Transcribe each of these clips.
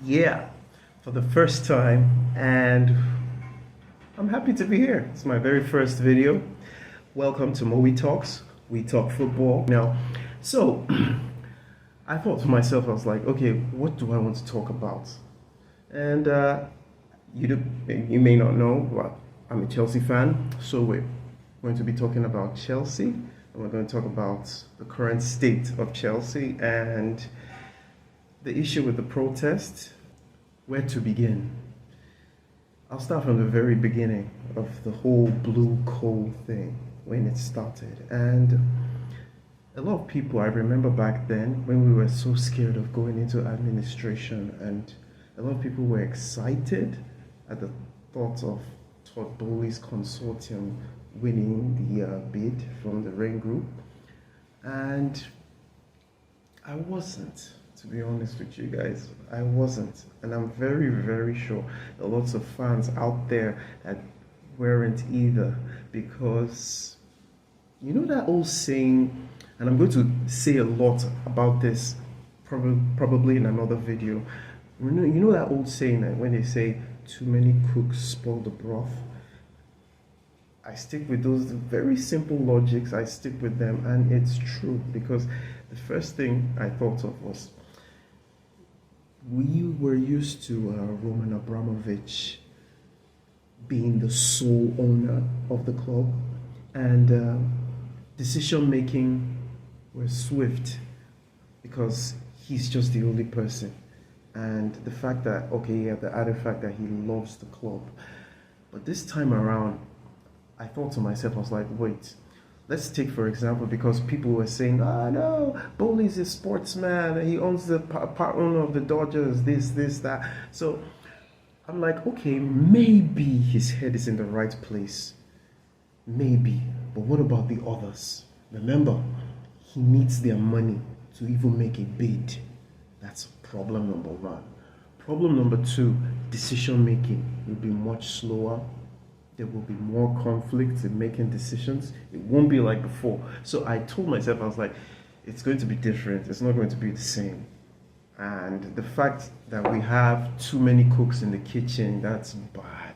Yeah, for the first time, and I'm happy to be here. It's my very first video. Welcome to Moe Talks. We talk football. So I thought to myself, I was like, okay, what do I want to talk about? And you may not know, but I'm a Chelsea fan, so we're going to be talking about Chelsea, and we're going to talk about the current state of Chelsea and the issue with the protest. Where to begin? I'll start from the very beginning of the whole BlueCo thing when it started. And a lot of people, I remember back then when we were so scared of going into administration, and a lot of people were excited at the thought of Todd Bowley's consortium winning the bid from the Rain Group. And I wasn't, to be honest with you guys. I wasn't. And I'm very, very sure there are lots of fans out there that weren't either. Because you know that old saying, and I'm going to say a lot about this probably in another video. You know that old saying that when they say too many cooks spoil the broth? I stick with those very simple logics. I stick with them, and it's true, because the first thing I thought of was we were used to Roman Abramovich being the sole owner of the club, and decision making was swift because he's just the only person. And the fact that, okay, yeah, the added fact that he loves the club. But this time around, I thought to myself, I was like, wait, let's take for example, because people were saying, no, Bowley's a sportsman, he owns the part owner of the Dodgers, this, that. So I'm like, okay, maybe his head is in the right place. Maybe. But what about the others? Remember, he needs their money to even make a bid. That's problem number one. Problem number two, decision making will be much slower. There will be more conflict in making decisions. It won't be like before. So I told myself, I was like, it's going to be different. It's not going to be the same. And the fact that we have too many cooks in the kitchen, that's bad.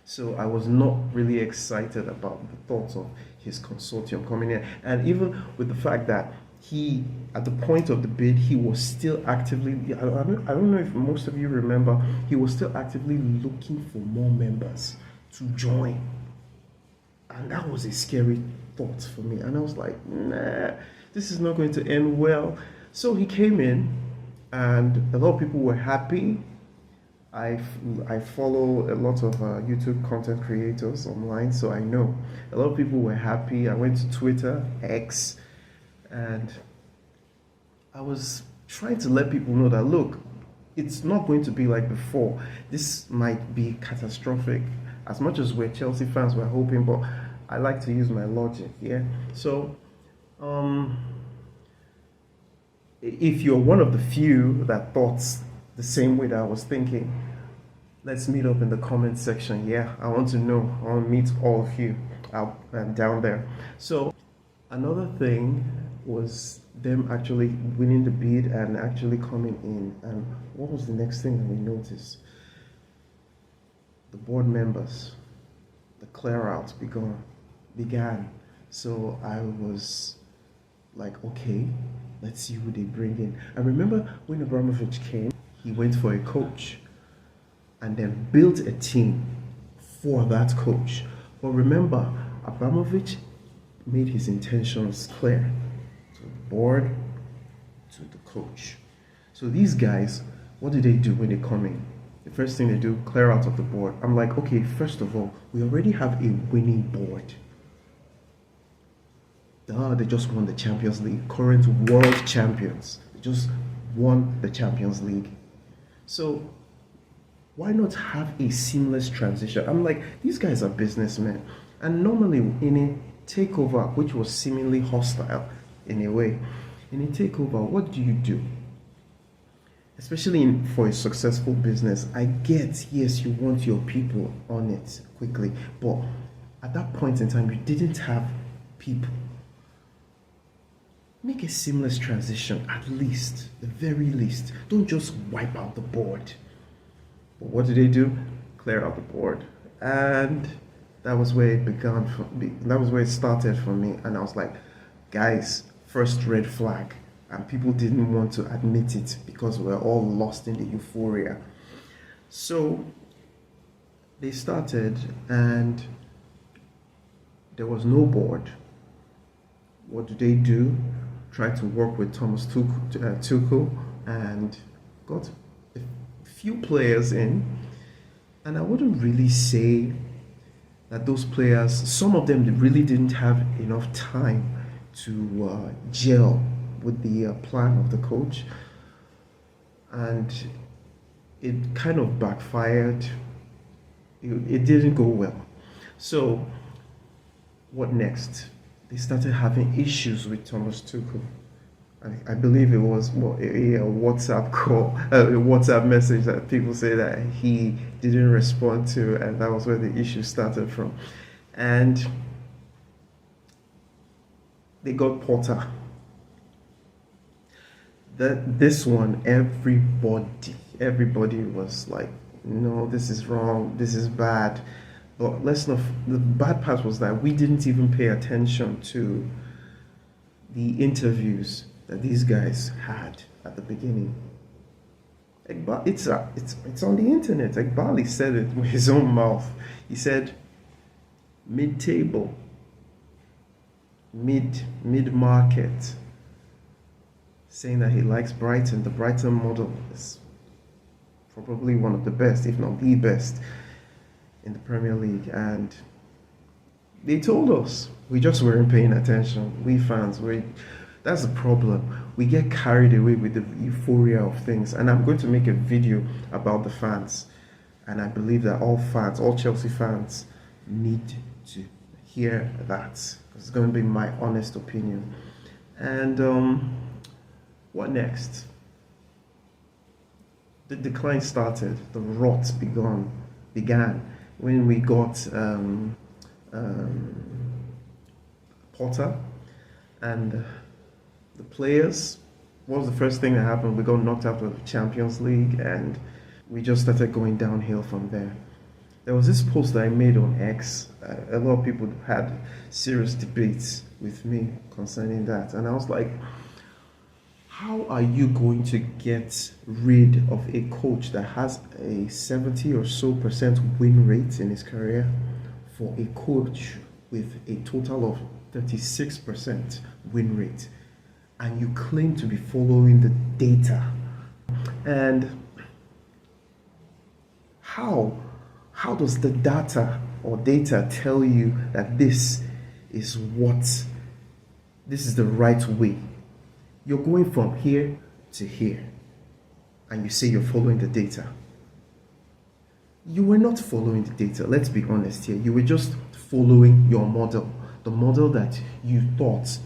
So I was not really excited about the thoughts of his consortium coming in. And even with the fact that he, at the point of the bid, he was still actively, I don't know if most of you remember, he was still actively looking for more members to join. And that was a scary thought for me. And I was like, nah, this is not going to end well. So he came in, and a lot of people were happy. I follow a lot of YouTube content creators online, so I know a lot of people were happy. I went to Twitter, X, and I was trying to let people know that, look, it's not going to be like before. This might be catastrophic. As much as we're Chelsea fans, we're hoping, but I like to use my logic, yeah? So, if you're one of the few that thought the same way that I was thinking, let's meet up in the comment section. Yeah, I want to know. I want to meet all of you out and down there. So, another thing was them actually winning the bid and actually coming in. And what was the next thing that we noticed? The board members, the clear out began. So I was like, okay, let's see who they bring in. I remember when Abramovich came, he went for a coach and then built a team for that coach. But remember, Abramovich made his intentions clear to the board, to the coach. So these guys, what do they do when they come in? The first thing they do, clear out of the board. I'm like, okay, first of all, we already have a winning board. They just won the Champions League, current world champions. They just won the Champions League. So why not have a seamless transition? I'm like, these guys are businessmen. And normally in a takeover, which was seemingly hostile in a way, in a takeover, what do? Especially for a successful business, I get, yes, you want your people on it quickly, but at that point in time, you didn't have people. make a seamless transition, at least, the very least. Don't just wipe out the board. But what did they do? Clear out the board. And that was where it began for me. That was where it started for me. And I was like, guys, first red flag. And people didn't want to admit it because we're all lost in the euphoria. So they started, and there was no board. What do? Try to work with Thomas Tuchel and got a few players in. And I wouldn't really say that those players, some of them really didn't have enough time to gel with the plan of the coach. And it kind of backfired. It didn't go well. So what next? They started having issues with Thomas Tuchel. I believe it was a WhatsApp call, a WhatsApp message that people say that he didn't respond to, and that was where the issue started from. And they got Potter. This one, everybody was like, no, this is wrong, this is bad. But the bad part was that we didn't even pay attention to the interviews that these guys had at the beginning. It's on the internet. Iqbali said it with his own mouth. He said, mid-table, mid-market, saying that he likes Brighton. The Brighton model is probably one of the best, if not the best, in the Premier League. And they told us, we just weren't paying attention. We fans, that's the problem. We get carried away with the euphoria of things. And I'm going to make a video about the fans. And I believe that all Chelsea fans need to hear that. It's going to be my honest opinion. And what next? The decline started. The rot began when we got Potter, and the players. What was the first thing that happened? We got knocked out of the Champions League, and we just started going downhill from there. There was this post that I made on X. A lot of people had serious debates with me concerning that, and I was like, how are you going to get rid of a coach that has a 70 or so percent win rate in his career for a coach with a total of 36% win rate, and you claim to be following the data? And how does the data tell you that this is the right way? You're going from here to here, and you say you're following the data. You were not following the data, let's be honest here. You were just following your model, the model that you thought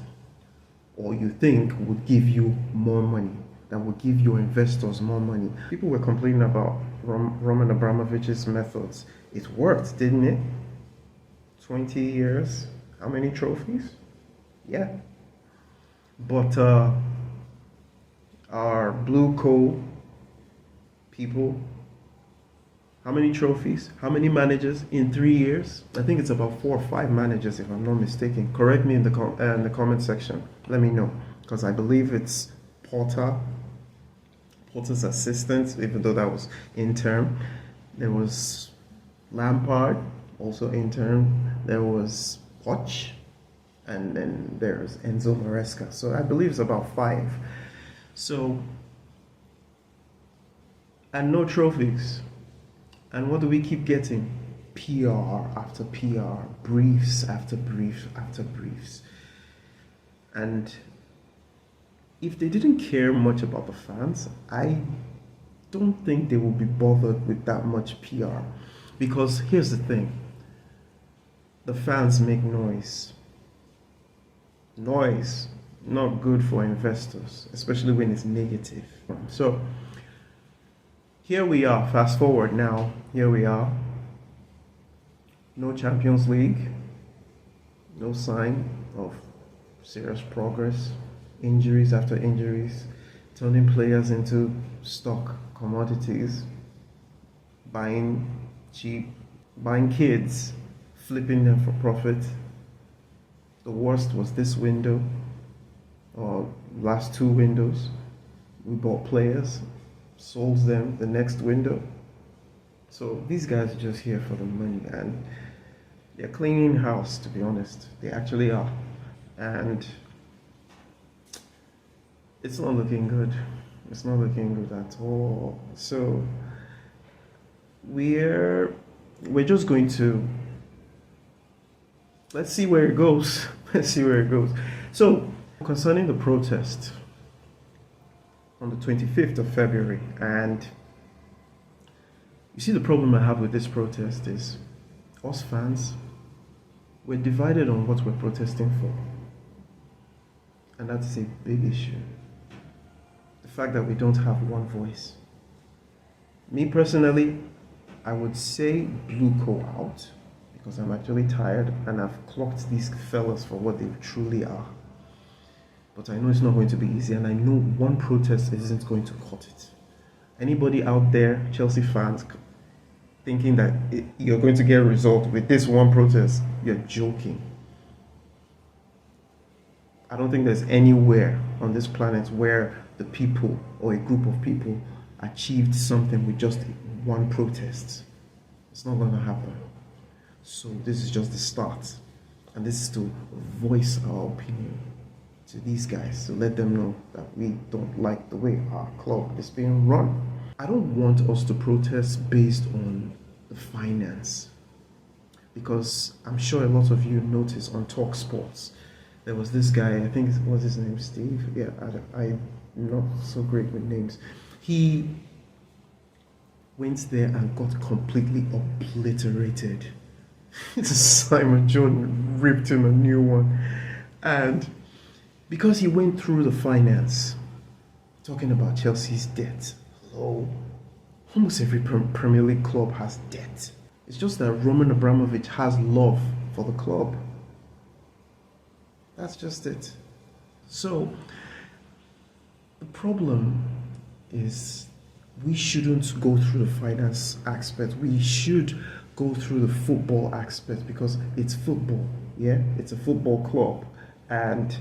or you think would give you more money, that would give your investors more money. People were complaining about Roman Abramovich's methods. It worked, didn't it? 20 years, how many trophies? Yeah. But our BlueCo people, how many trophies? How many managers in 3 years? I think it's about 4 or 5 managers, if I'm not mistaken. Correct me in the comment section. Let me know, because I believe it's Porter's assistant, even though that was interim. There was Lampard, also interim. There was Poch, and then there's Enzo Maresca. So I believe it's about 5. So, and no trophies. And what do we keep getting? PR after PR, briefs after briefs after briefs. And if they didn't care much about the fans, I don't think they will be bothered with that much PR. Because here's the thing, the fans make noise. Noise, not good for investors, especially when it's negative. So here we are, fast forward now, here we are. No Champions League, no sign of serious progress injuries after injuries, turning players into stock commodities, buying cheap, buying kids, flipping them for profit. The worst was this window, or last two windows. We bought players, sold them the next window. So these guys are just here for the money, and they're cleaning house, to be honest. They actually are. And it's not looking good. It's not looking good at all. So we're just going to, let's see where it goes. Let's see where it goes. So concerning the protest on the 25th of February, and you see the problem I have with this protest is us fans, we're divided on what we're protesting for. And that's a big issue. The fact that we don't have one voice. Me personally, I would say BlueCo out, because I'm actually tired and I've clocked these fellas for what they truly are. But I know it's not going to be easy, and I know one protest isn't going to cut it. Anybody out there, Chelsea fans, thinking that you're going to get a result with this one protest, you're joking. I don't think there's anywhere on this planet where the people or a group of people achieved something with just one protest. It's not going to happen. So this is just the start, and this is to voice our opinion to these guys, to let them know that we don't like the way our club is being run. I don't want us to protest based on the finance, because I'm sure a lot of you noticed on Talk Sports, there was this guy, I think, what's his name, Steve? Yeah, I'm not so great with names. He went there and got completely obliterated. Simon John ripped him a new one. And because he went through the finance, talking about Chelsea's debt. Hello. Almost every Premier League club has debt. It's just that Roman Abramovich has love for the club. That's just it. So, the problem is we shouldn't go through the finance aspect. We should go through the football aspect, because it's football. Yeah, it's a football club. And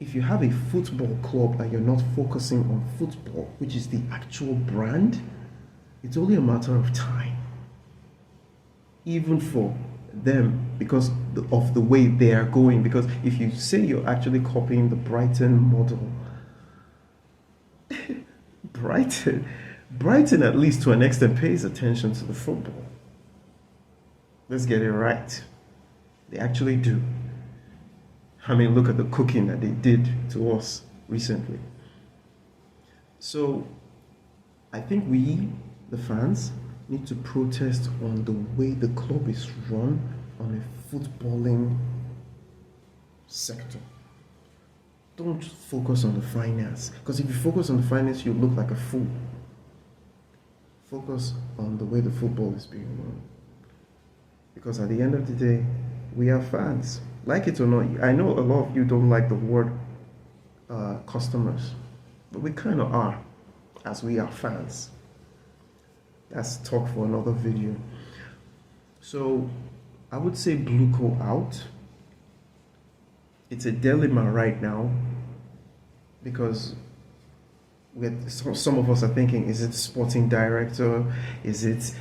if you have a football club and you're not focusing on football, which is the actual brand, it's only a matter of time. Even for them, because of the way they are going. Because if you say you're actually copying the Brighton model, Brighton at least to an extent pays attention to the football. Let's get it right. They actually do. I mean, look at the cooking that they did to us recently. So I think we, the fans, need to protest on the way the club is run on a footballing sector. Don't focus on the finance, because if you focus on the finance, you look like a fool. Focus on the way the football is being run. Because at the end of the day, we are fans. Like it or not, I know a lot of you don't like the word customers, but we kind of are, as we are fans. That's talk for another video. So I would say BlueCo out. It's a dilemma right now, because some of us are thinking, is it the sporting director? Is it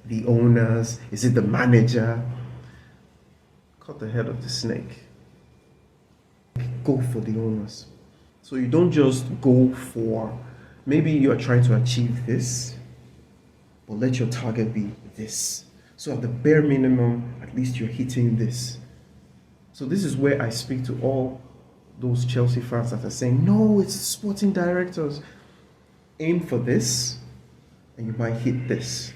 the owners? Is it the manager? Cut the head of the snake. Go for the owners. So you don't just go for, maybe you're trying to achieve this, but let your target be this. So at the bare minimum, at least you're hitting this. So this is where I speak to all those Chelsea fans that are saying, no, it's sporting directors. Aim for this, and you might hit this.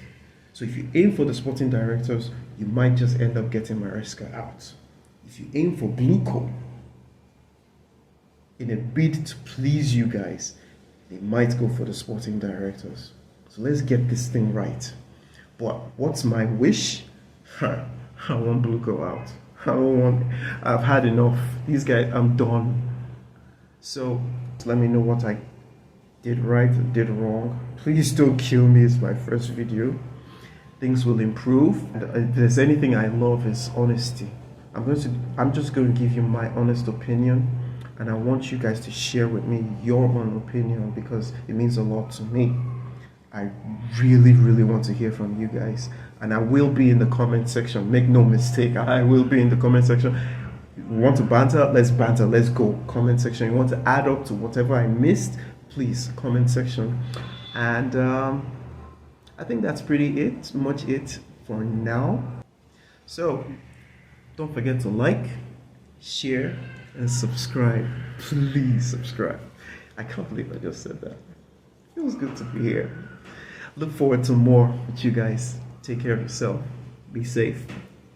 So if you aim for the sporting directors, you might just end up getting Maresca out. If you aim for BlueCo, in a bid to please you guys, they might go for the sporting directors. So let's get this thing right. But what's my wish? I want BlueCo out. I've had enough. These guys, I'm done. So let me know what I did right or did wrong. Please don't kill me. It's my first video. Things will improve. And if there's anything I love, is honesty. I'm just going to give you my honest opinion, and I want you guys to share with me your own opinion because it means a lot to me. I really, really want to hear from you guys, and I will be in the comment section. Make no mistake, I will be in the comment section. You want to banter? Let's banter. Let's go. Comment section. You want to add up to whatever I missed? Please, comment section. And I think that's much it for now. So don't forget to like, share, and subscribe. Please subscribe. I can't believe I just said that. It was good to be here. Look forward to more with you guys. Take care of yourself. Be safe.